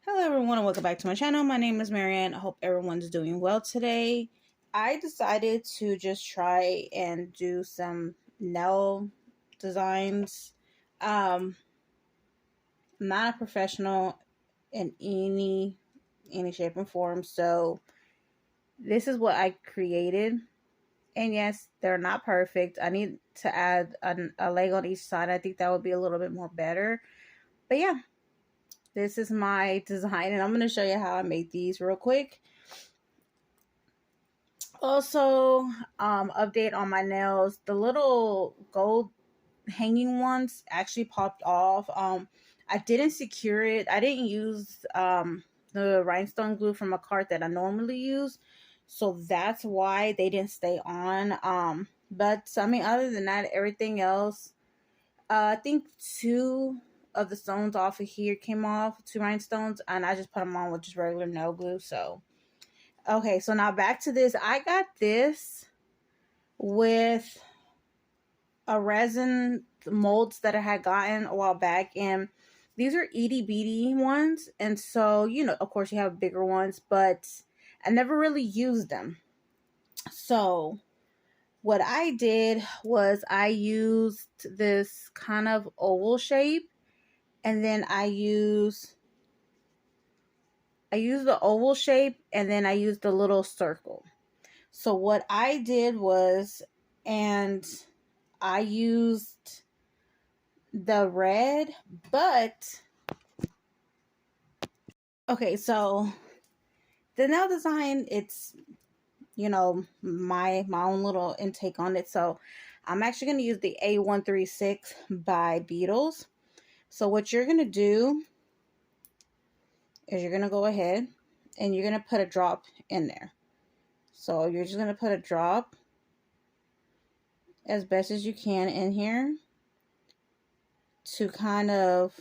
Hello everyone and welcome back to my channel. My name is Marianne. I hope everyone's doing well today. I decided to just try and do some nail designs. I'm not a professional in any shape and form, so this is what I created. And yes, they're not perfect. I need to add a leg on each side. I think that would be a little bit more better. But yeah, this is my design and I'm going to show you how I made these real quick. Also, update on my nails. The little gold hanging ones actually popped off. I didn't secure it. I didn't use the rhinestone glue from a cart that I normally use. So that's why they didn't stay on. But I mean, other than that, everything else, I think two of the stones off of here came off, two rhinestones, and I just put them on with just regular nail glue. So okay, so now back to this. I got this with a resin molds that I had gotten a while back, and these are itty bitty ones. And so, of course, you have bigger ones, but I never really used them. So, what I did was I used this kind of oval shape, and then I used the oval shape, and then I used the little circle. So what I did was, and I used the red, but okay, so the nail design, it's my own little intake on it. So I'm actually going to use the A136 by Beetles. So what you're going to do is you're going to go ahead and you're going to put a drop in there. So you're just going to put a drop as best as you can in here to kind of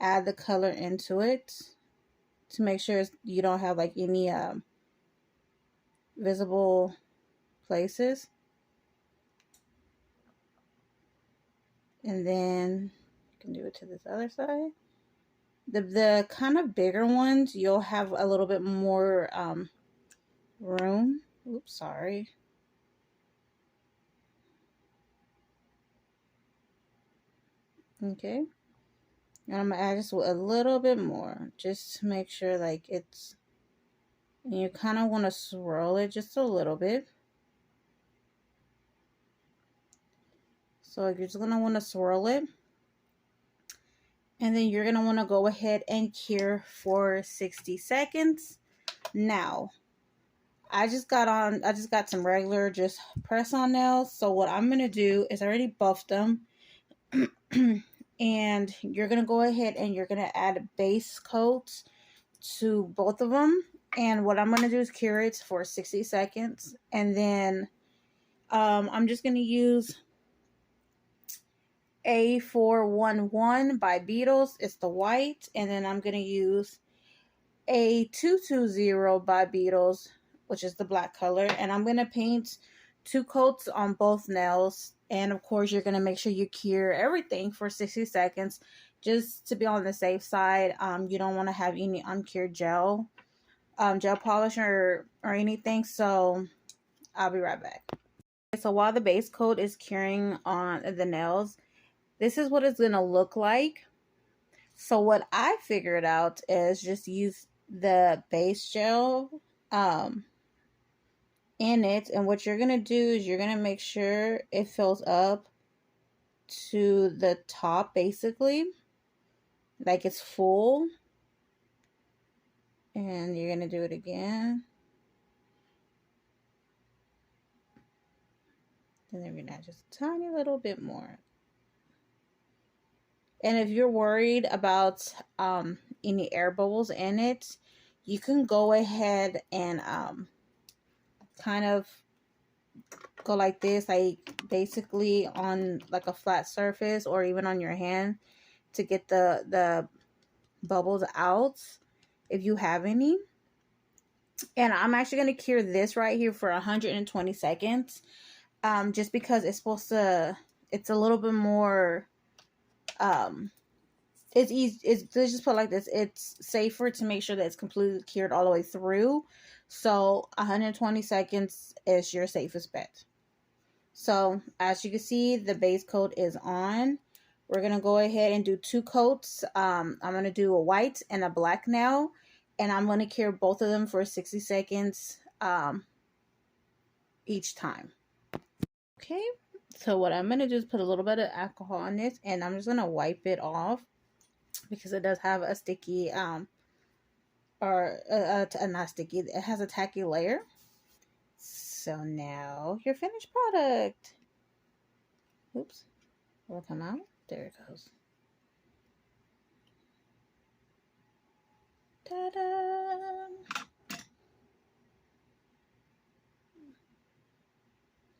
add the color into it, to make sure you don't have like any visible places. And then you can do it to this other side. The kind of bigger ones, you'll have a little bit more room. Oops, sorry. Okay. And I'm going to add just a little bit more, just to make sure like it's, and you kind of want to swirl it just a little bit. So you're just going to want to swirl it. And then you're going to want to go ahead and cure for 60 seconds. Now, I just got some regular just press on nails. So what I'm going to do is I already buffed them. And you're going to go ahead and you're going to add base coats to both of them. And what I'm going to do is cure it for 60 seconds. And then I'm just going to use A411 by Beetles. It's the white. And then I'm going to use A220 by Beetles, which is the black color. And I'm going to paint 2 coats on both nails. And of course, you're going to make sure you cure everything for 60 seconds just to be on the safe side. You don't want to have any uncured gel polish or anything. So I'll be right back. So while the base coat is curing on the nails, this is what it's going to look like. So what I figured out is just use the base gel in it, and what you're going to do is you're going to make sure it fills up to the top, basically like it's full. And you're going to do it again, and then we're going to add just a tiny little bit more. And if you're worried about any air bubbles in it, you can go ahead and kind of go like this, like basically on like a flat surface or even on your hand, to get the bubbles out if you have any. And I'm actually going to cure this right here for 120 seconds, just because it's supposed to, it's a little bit more it's easy. Let's just put it like this. It's safer to make sure that it's completely cured all the way through. So 120 seconds is your safest bet. So as you can see, the base coat is on. We're going to go ahead and do 2 coats. I'm going to do a white and a black now. And I'm going to cure both of them for 60 seconds each time. Okay. So what I'm going to do is put a little bit of alcohol on this. And I'm just going to wipe it off, because it does have a sticky, not sticky. It has a tacky layer. So now your finished product. Oops. Will it come out? There it goes. Ta-da!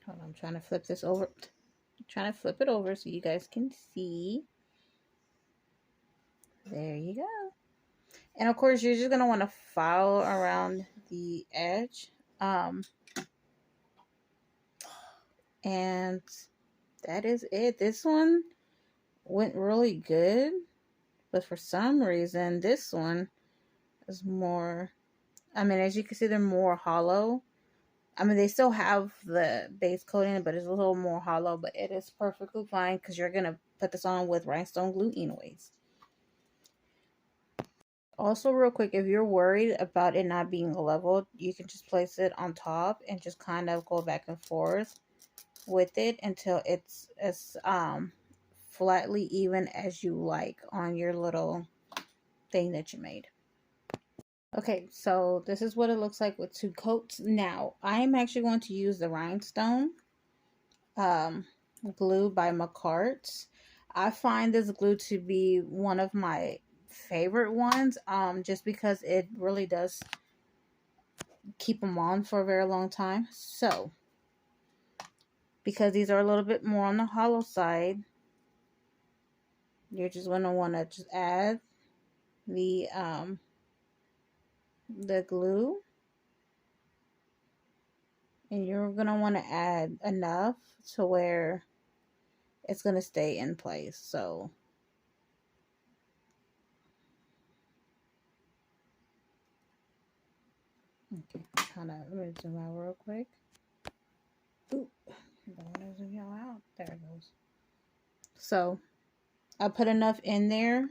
Hold on, I'm trying to flip this over. I'm trying to flip it over so you guys can see. There you go. And of course, you're just gonna want to file around the edge. And that is it. This one went really good, but for some reason, this one is more. I mean, as you can see, they're more hollow. I mean, they still have the base coat in it, but it's a little more hollow. But it is perfectly fine, because you're gonna put this on with rhinestone glue anyways. Also, real quick, if you're worried about it not being level, you can just place it on top and just kind of go back and forth with it until it's as flatly even as you like on your little thing that you made. Okay, so this is what it looks like with 2 coats. Now, I am actually going to use the rhinestone glue by Makartt. I find this glue to be one of my favorite ones, just because it really does keep them on for a very long time. So, because these are a little bit more on the hollow side, you're just going to want to just add the glue, and you're going to want to add enough to where it's going to stay in place. So okay, let me zoom out real quick. Ooh, don't want to zoom y'all out. There it goes. So I put enough in there,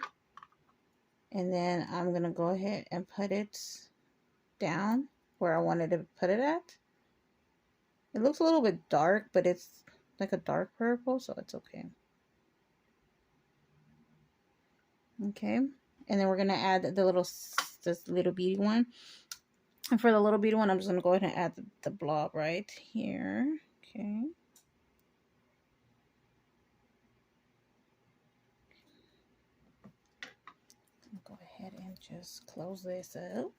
and then I'm going to go ahead and put it down where I wanted to put it at. It looks a little bit dark, but it's like a dark purple, so it's okay. Okay, and then we're gonna add this little beady one. And for the little beady one, I'm just gonna go ahead and add the blob right here. Okay. Go ahead and just close this up.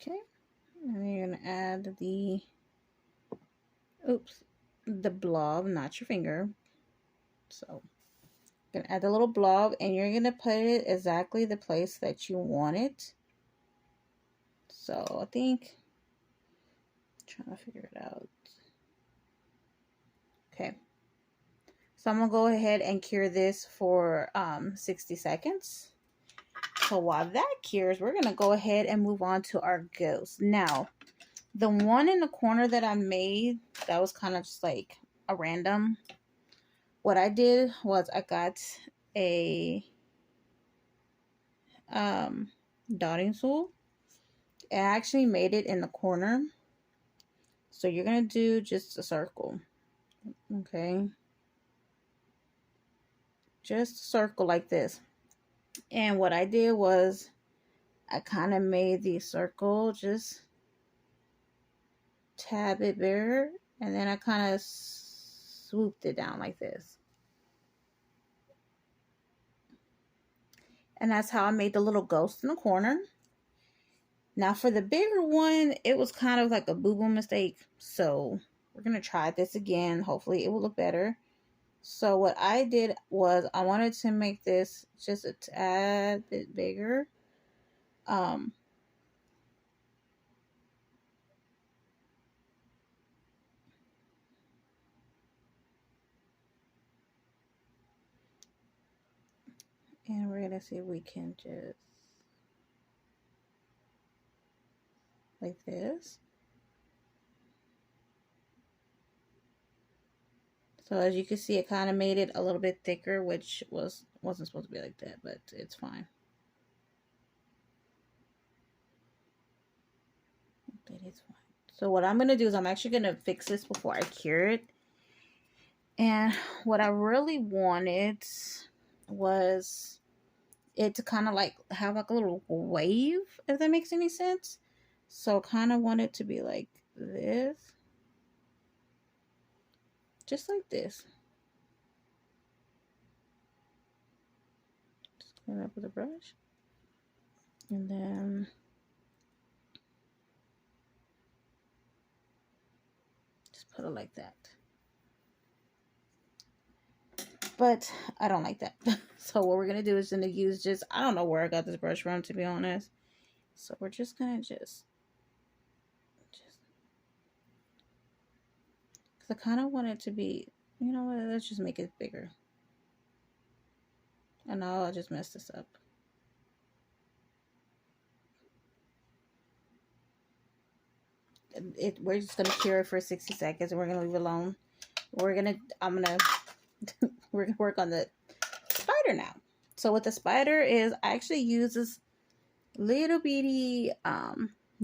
Okay, and then you're gonna add the blob, not your finger. So gonna add the little blob, and you're gonna put it exactly the place that you want it. So I think, trying to figure it out. Okay, so I'm gonna go ahead and cure this for 60 seconds. So while that cures, we're gonna go ahead and move on to our ghost. Now, the one in the corner that I made, that was kind of just like a random. What I did was I got a dotting tool, and I actually made it in the corner. So you're gonna do just a circle. Okay, just a circle like this. And what I did was I kind of made the circle just tab it bigger, and then I kind of swooped it down like this. And that's how I made the little ghost in the corner. Now for the bigger one, it was kind of like a boo-boo mistake. So we're going to try this again. Hopefully it will look better. So what I did was I wanted to make this just a tad bit bigger. And we're gonna see if we can just like this. So as you can see, it kind of made it a little bit thicker, which wasn't supposed to be like that, but it's fine. That is fine. So what I'm gonna do is I'm actually gonna fix this before I cure it. And what I really wanted was it to kind of like have like a little wave, if that makes any sense. So kind of want it to be like this, just like this. Just clean it up with a brush, and then just put it like that. But I don't like that. So what we're gonna do is gonna use just, I don't know where I got this brush from, to be honest. So we're just gonna just because I kind of want it to be, you know what, let's just make it bigger. And now I'll just mess this up. We're just gonna cure it for 60 seconds and we're gonna leave it alone. We're gonna work on the spider now. So what the spider is, I actually use this little bitty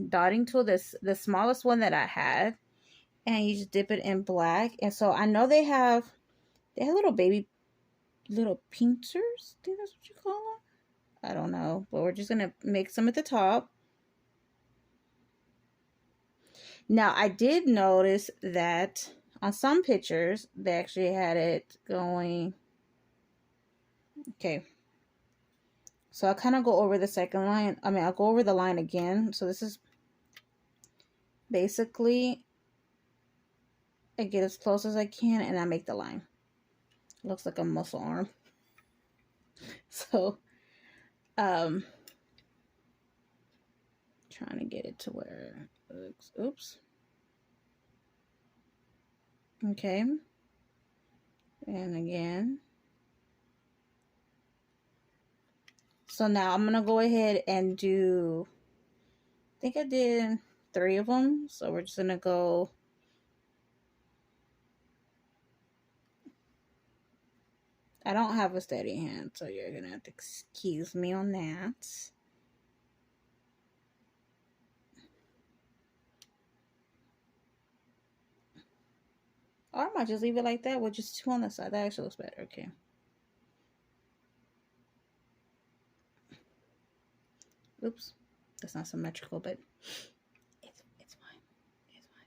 dotting tool, the smallest one that I had, and you just dip it in black. And so I know they have little pincers. I think that's what you call them. I don't know, but we're just gonna make some at the top. Now I did notice that on some pictures they actually had it going. Okay, so I'll kind of go over the second line. I'll go over the line again. So this is basically, I get as close as I can and I make the line. It looks like a muscle arm. So, trying to get it to where it looks, oops. Okay. And again. So now I'm going to go ahead and do, I think I did 3 of them. So we're just going to go. I don't have a steady hand, so you're going to have to excuse me on that. Or I might just leave it like that with just 2 on the side. That actually looks better. Okay. Oops. That's not symmetrical, but it's fine. It's fine.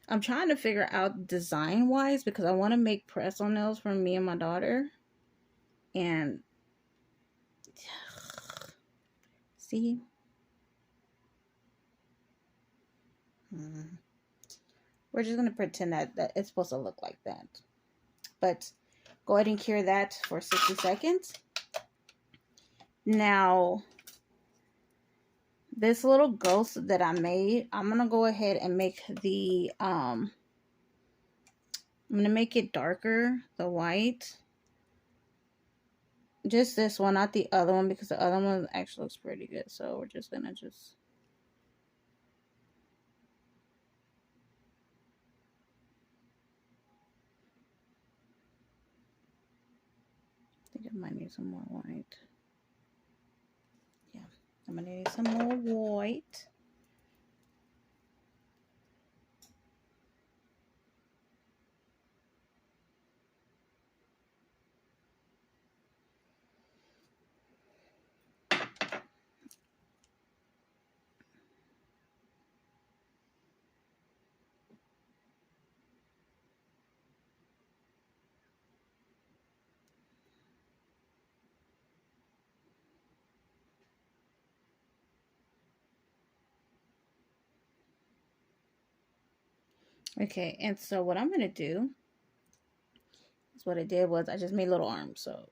I'm trying to figure out design-wise because I want to make press-on nails for me and my daughter. And see? We're just going to pretend that it's supposed to look like that. But go ahead and cure that for 60 seconds. Now, this little ghost that I made, I'm going to go ahead and make the, I'm going to make it darker, the white. Just this one, not the other one, because the other one actually looks pretty good. So we're just going to just... I think I might need some more white. Yeah, I'm going to need some more white. Okay, and so what I'm going to do is what I did was I just made little arms. So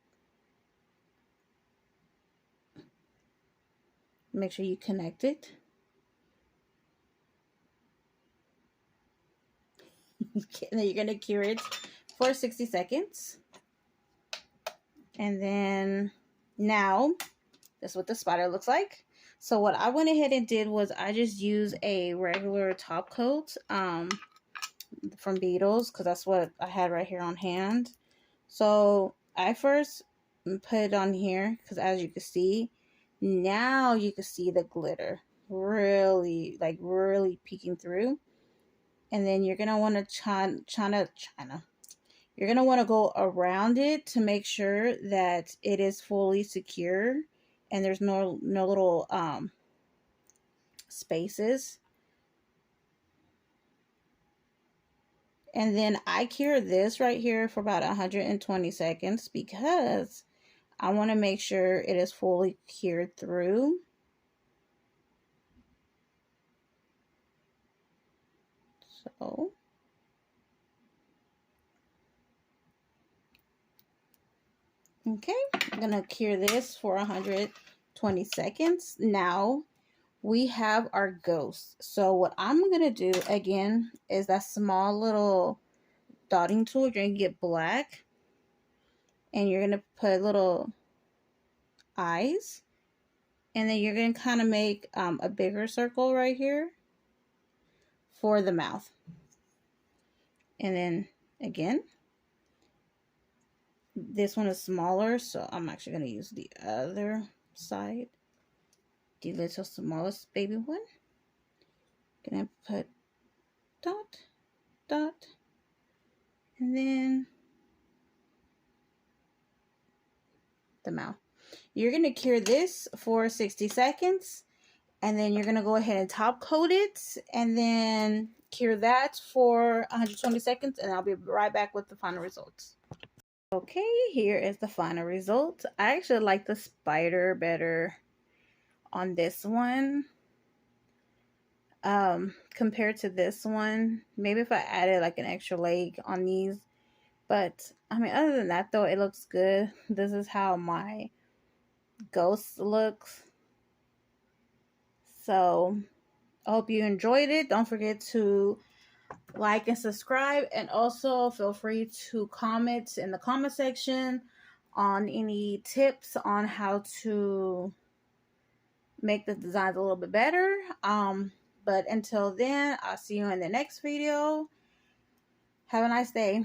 make sure you connect it. And then you're going to cure it for 60 seconds. And then now, that's what the spider looks like. So what I went ahead and did was I just used a regular top coat from Beetles, because that's what I had right here on hand. So I first put it on here because, as you can see, now you can see the glitter really, like, really peeking through. And then you're gonna want to you're gonna want to go around it to make sure that it is fully secure and there's no little spaces. And then I cure this right here for about 120 seconds because I want to make sure it is fully cured through. So, okay, I'm gonna cure this for 120 seconds. Now we have our ghost. So what I'm gonna do again is that small little dotting tool. You're gonna get black and you're gonna put little eyes, and then you're gonna kind of make a bigger circle right here for the mouth. And then again, this one is smaller, so I'm actually gonna use the other side, the little smallest baby one. Gonna put dot, dot, and then the mouth. You're gonna cure this for 60 seconds, and then you're gonna go ahead and top coat it, and then cure that for 120 seconds, and I'll be right back with the final results. Okay, here is the final result. I actually like the spider better on this one compared to this one. Maybe if I added like an extra leg on these, but I mean, other than that though, it looks good. This is how my ghost looks. So I hope you enjoyed it. Don't forget to like and subscribe, and also feel free to comment in the comment section on any tips on how to make the designs a little bit better. But until then, I'll see you in the next video. Have a nice day.